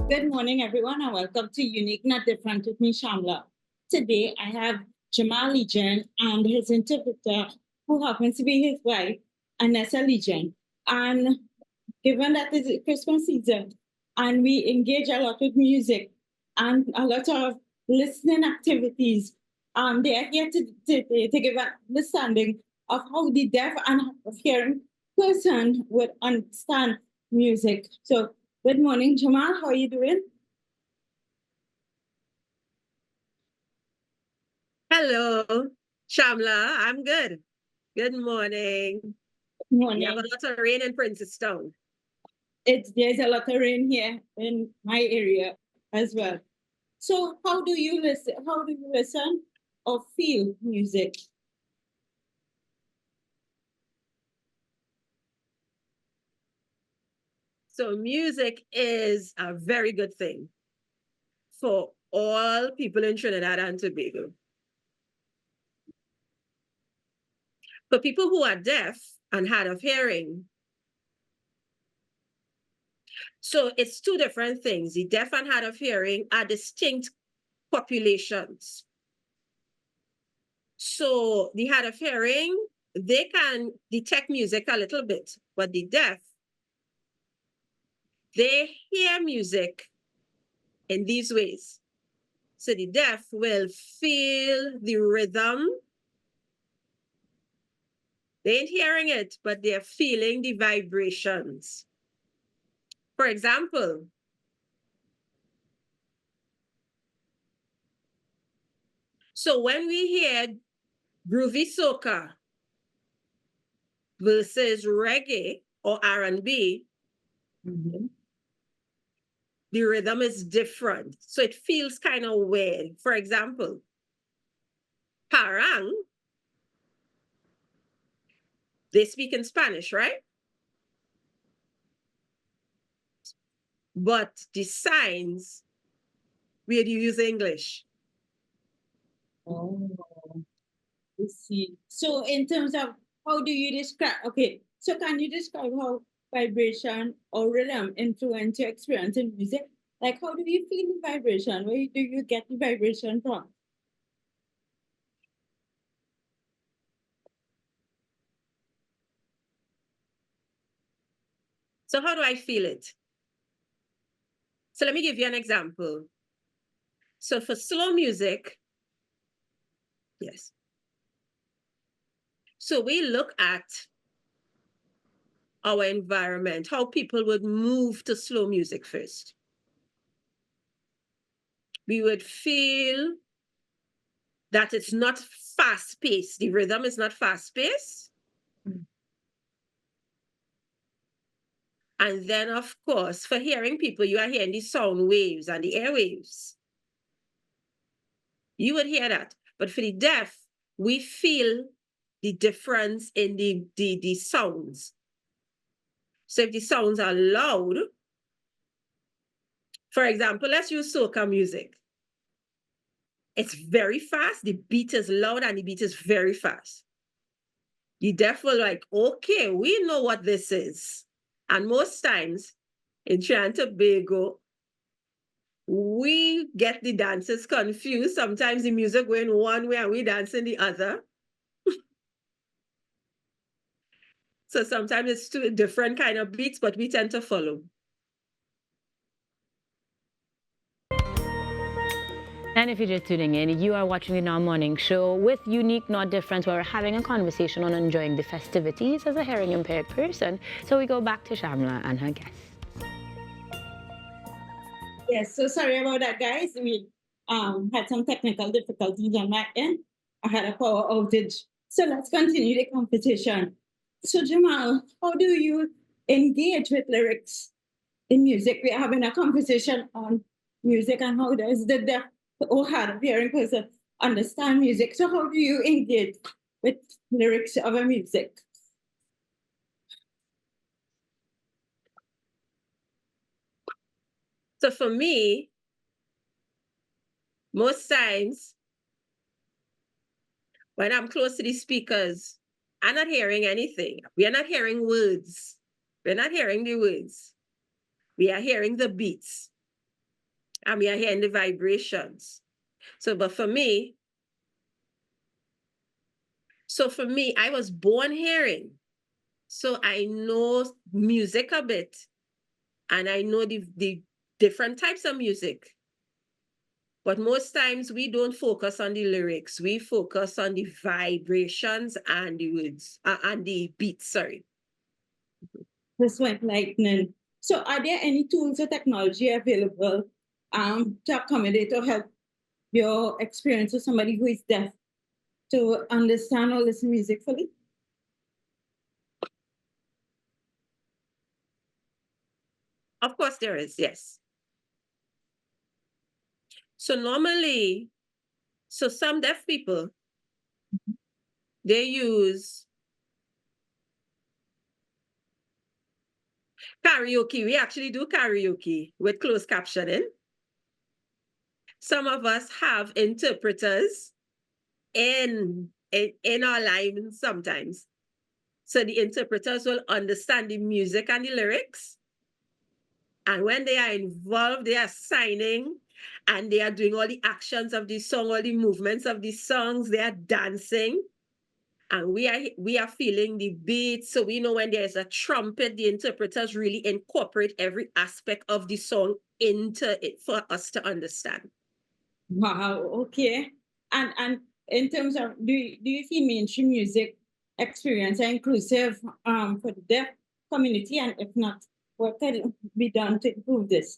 Good morning, everyone, and welcome to Unique Not Different with me, Shamla. Today, I have Jamal Legion and his interpreter, who happens to be his wife, Anessa Legion. And given that it's Christmas season, and we engage a lot with music and a lot of listening activities, they are here to give an understanding of how the deaf and hard of hearing person would understand music. So, good morning, Jamal. How are you doing? Hello, Shamla. I'm good. Good morning. Morning. We have a lot of rain in Princeton. There's a lot of rain here in my area as well. So how do you listen? How do you listen or feel music? So music is a very good thing for all people in Trinidad and Tobago. For people who are deaf and hard of hearing, so it's two different things. The deaf and hard of hearing are distinct populations. So the hard of hearing, they can detect music a little bit, but the deaf, they hear music in these ways. So the deaf will feel the rhythm. They ain't hearing it, but they're feeling the vibrations. For example, so when we hear groovy soca versus reggae or R&B, the rhythm is different. So it feels kind of weird. For example, parang, they speak in Spanish, right? But the signs, we use English. Oh, I see. So in terms of how do you describe? Okay, so can you describe how vibration or rhythm influence your experience in music? Like, how do you feel the vibration? Where do you get the vibration from? So how do I feel it? So let me give you an example. So for slow music, yes. So we look at our environment, how people would move to slow music first. We would feel that it's not fast paced. The rhythm is not fast paced. And then, of course, for hearing people, you are hearing the sound waves and the airwaves. You would hear that. But for the deaf, we feel the difference in the sounds. So if the sounds are loud, for example, let's use soca music. It's very fast. The beat is loud and the beat is very fast. You deaf will like, okay, we know what this is. And most times in Trinidad and Tobago, we get the dancers confused. Sometimes the music going one way and we dancing the other. So sometimes it's two different kind of beats, but we tend to follow. And if you're just tuning in, you are watching the Now Morning Show with Unique Not Different. We're having a conversation on enjoying the festivities as a hearing impaired person. So we go back to Shamla and her guests. Yes, so sorry about that, guys. We had some technical difficulties on my end. I had a power outage. So let's continue the competition. So Jamal, how do you engage with lyrics in music? We're having a conversation on music and how does the deaf or hard of hearing person understand music. So how do you engage with lyrics of a music? So for me, most times when I'm close to the speakers, I'm not hearing anything. We are not hearing words. We're not hearing the words. We are hearing the beats. and we are hearing the vibrations. So, but for me, I was born hearing. So I know music a bit, and I know the different types of music. But most times we don't focus on the lyrics. We focus on the vibrations and the words and the beats, sorry. This went lightning. So are there any tools or technology available to accommodate or help your experience with somebody who is deaf to understand or listen music fully? Of course there is, yes. So normally, some deaf people, they use karaoke. We actually do karaoke with closed captioning. Some of us have interpreters in our lives sometimes. So the interpreters will understand the music and the lyrics. And when they are involved, they are signing and they are doing all the actions of the song, all the movements of the songs, they are dancing. And we are feeling the beats. So we know when there's a trumpet, the interpreters really incorporate every aspect of the song into it for us to understand. Wow, okay. And in terms of, do you feel mainstream music experience are inclusive for the deaf community? And if not, what can be done to improve this?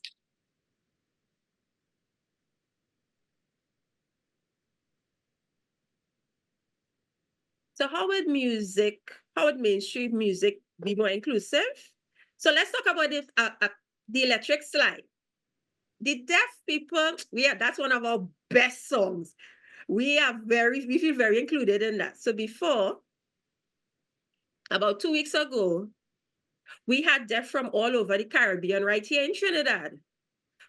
So how would mainstream music be more inclusive? So let's talk about the electric slide. The deaf people, that's one of our best songs. We feel very included in that. So before, about 2 weeks ago, we had deaf from all over the Caribbean right here in Trinidad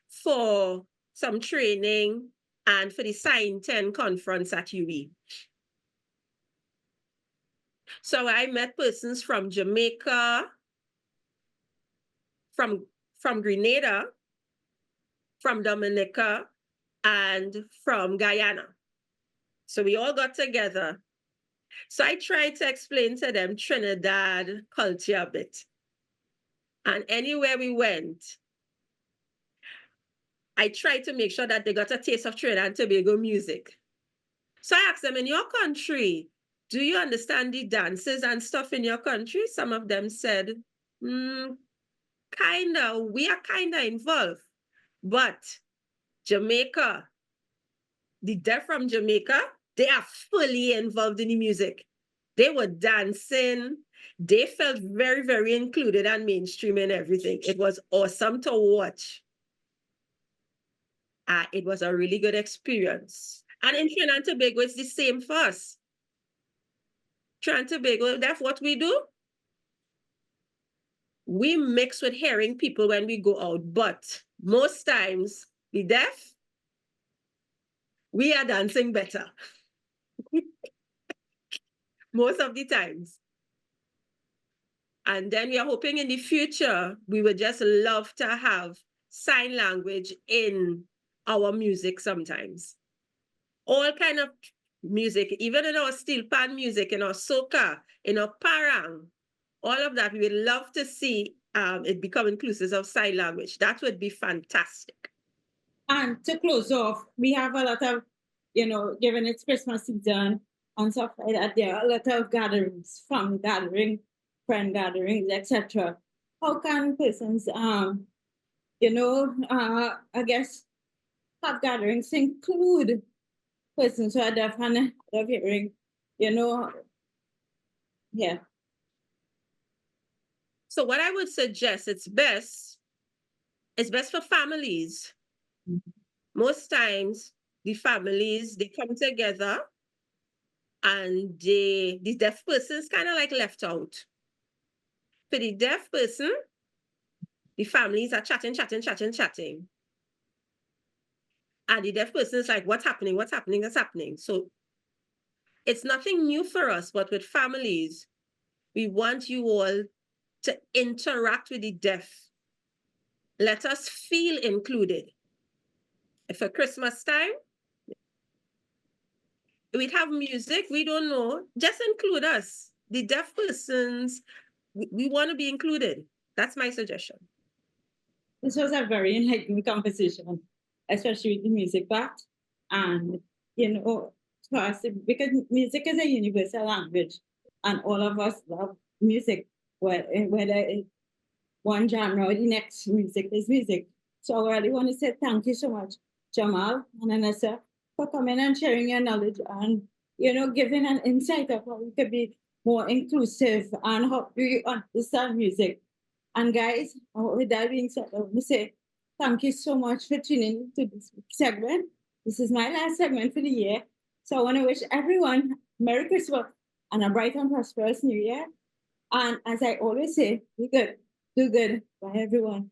for some training and for the Sign 10 conference at UWI. So I met persons from Jamaica, from Grenada, from Dominica, and from Guyana. So we all got together. So I tried to explain to them Trinidad culture a bit. And anywhere we went, I tried to make sure that they got a taste of Trinidad and Tobago music. So I asked them, in your country, do you understand the dances and stuff in your country? Some of them said, kinda, we are kinda involved. But Jamaica, the deaf from Jamaica, they are fully involved in the music. They were dancing. They felt very, very included and mainstream and everything. It was awesome to watch. It was a really good experience. And in Trinidad and Tobago, it's the same for us. Trinidad and Tobago, that's what we do. We mix with hearing people when we go out, but most times, the deaf, we are dancing better. Most of the times. And then we are hoping in the future, we would just love to have sign language in our music sometimes. All kind of music, even in our steel pan music, in our soca, in our parang, all of that, we would love to see it become inclusive of sign language. That would be fantastic. And to close off, we have a lot of, given it's Christmas season and stuff like that, there are a lot of gatherings, family gatherings, friend gatherings, etc. How can persons, I guess, have gatherings to include persons who are deaf and hard of hearing, yeah. So what I would suggest, it's best for families. Most times, the families, they come together and the deaf person is kind of like left out. For the deaf person, the families are chatting. And the deaf person is like, what's happening? What's happening? So it's nothing new for us, but with families, we want you all to interact with the deaf. Let us feel included. for Christmas time. We'd have music. We don't know. Just include us. The deaf persons, we want to be included. That's my suggestion. This was a very enlightening conversation, especially with the music part. And, for us, because music is a universal language, and all of us love music, whether it's one genre or the next music is music. So I really want to say thank you so much, Jamal and Anessa, for coming and sharing your knowledge and, giving an insight of how we could be more inclusive and how you understand music. And guys, with that being said, I want to say thank you so much for tuning into this segment. This is my last segment for the year. So I want to wish everyone Merry Christmas and a bright and prosperous New Year. And as I always say, be good, do good. Bye, everyone.